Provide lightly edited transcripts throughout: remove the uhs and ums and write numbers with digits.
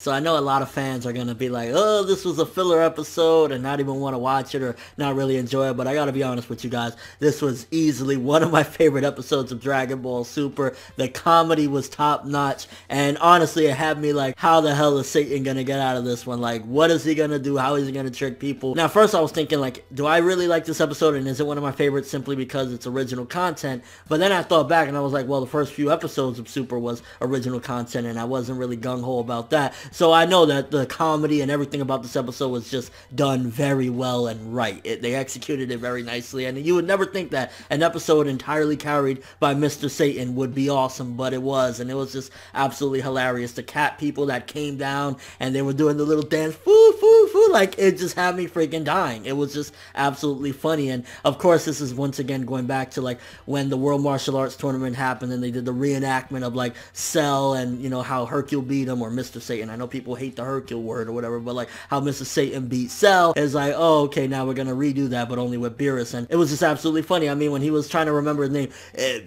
So I know a lot of fans are gonna be like, oh, this was a filler episode and not even want to watch it or not really enjoy it, but I gotta be honest with you guys, this was easily one of my favorite episodes of Dragon Ball Super. The comedy was top notch, and honestly it had me like, how the hell is Satan gonna get out of this one? Like, what is he gonna do? How is he gonna trick people? Now first I was thinking like, do I really like this episode and is it one of my favorites simply because it's original content? But then I thought back and I was like, well, the first few episodes of Super was original content and I wasn't really gung-ho about that. So I know that the comedy and everything about this episode was just done very well and right. They executed it very nicely, and you would never think that an episode entirely carried by Mr. Satan would be awesome, but it was, and it was just absolutely hilarious. The cat people that came down and they were doing the little dance, foo, foo, foo, like it just had me freaking dying. It was just absolutely funny, and of course this is once again going back to like when the World Martial Arts Tournament happened and they did the reenactment of like Cell and, you know, how Hercule beat him, or Mr. Satan. I know people hate the Hercule word or whatever, but like how Mr. Satan beat Cell is like, oh, okay, now we're gonna redo that, but only with Beerus, and it was just absolutely funny. I mean, when he was trying to remember his name,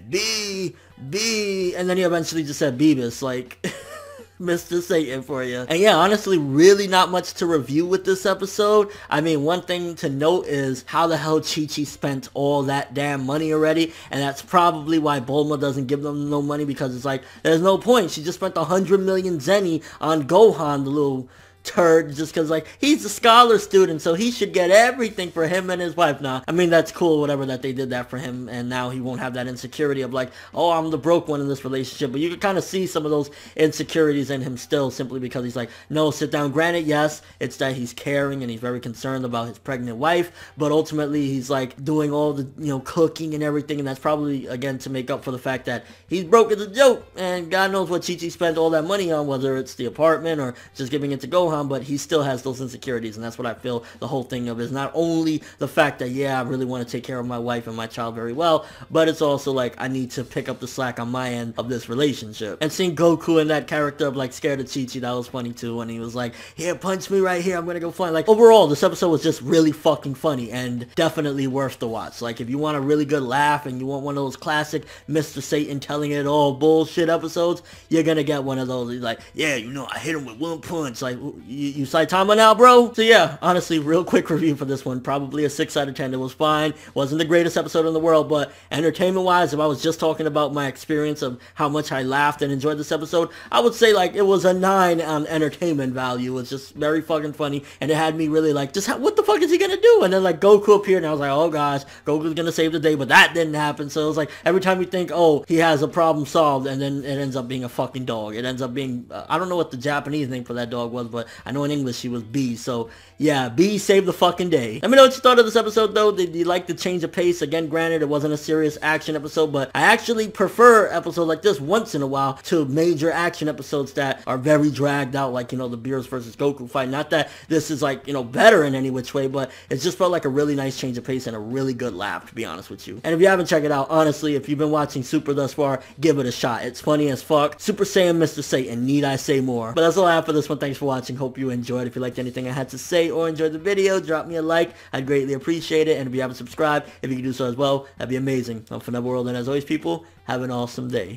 B, and then he eventually just said Beerus, like, Mr. Satan for you. And yeah, honestly, really not much to review with this episode. I mean, one thing to note is how the hell Chi-Chi spent all that damn money already, and that's probably why Bulma doesn't give them no money, because it's like, there's no point. She just spent 100 million zenny on Gohan, the little turd, just because like he's a scholar student, so he should get everything for him and his wife. Nah, I mean, that's cool, whatever, that they did that for him, and now he won't have that insecurity of like, oh, I'm the broke one in this relationship. But you can kind of see some of those insecurities in him still, simply because he's like, no, sit down. Granted, yes, it's that he's caring and he's very concerned about his pregnant wife, but ultimately he's like doing all the, you know, cooking and everything, and that's probably again to make up for the fact that he's broke as a joke, and God knows what Chi-Chi spent all that money on, whether it's the apartment or just giving it to Gohan. But he still has those insecurities, and that's what I feel the whole thing of is not only the fact that, yeah, I really want to take care of my wife and my child very well, but it's also like I need to pick up the slack on my end of this relationship. And seeing Goku in that character of like scared of Chi-Chi, that was funny too, when he was like, here, punch me right here, I'm gonna go fly. Like, overall, this episode was just really fucking funny and definitely worth the watch. Like, if you want a really good laugh and you want one of those classic Mr. Satan telling it all bullshit episodes, you're gonna get one of those. He's like, yeah, you know, I hit him with one punch. Like, you Saitama now, bro? So yeah, honestly, real quick review for this one. Probably a 6 out of 10. It was fine. Wasn't the greatest episode in the world, but entertainment-wise, if I was just talking about my experience of how much I laughed and enjoyed this episode, I would say like it was a 9 on entertainment value. It was just very fucking funny, and it had me really like, just what the fuck is he gonna do? And then like Goku appeared, and I was like, oh gosh, Goku's gonna save the day, but that didn't happen. So it was like, every time you think, oh, he has a problem solved, and then it ends up being a fucking dog. It ends up being, I don't know what the Japanese name for that dog was, but I know in English she was B. So yeah, B saved the fucking day. Let me know what you thought of this episode though. Did you like the change of pace? Again, granted, it wasn't a serious action episode, but I actually prefer episodes like this once in a while to major action episodes that are very dragged out, like, you know, the Beerus versus Goku fight. Not that this is like, you know, better in any which way, but it just felt like a really nice change of pace and a really good laugh, to be honest with you. And if you haven't checked it out, honestly, if you've been watching Super thus far, give it a shot. It's funny as fuck. Super Saiyan Mr. Satan, need I say more? But that's all I have for this one. Thanks for watching. Hope you enjoyed. If you liked anything I had to say or enjoyed the video, drop me a like. I'd greatly appreciate it. And if you haven't subscribed, if you could do so as well, that'd be amazing. I'm ForneverWorld, and as always, people, have an awesome day.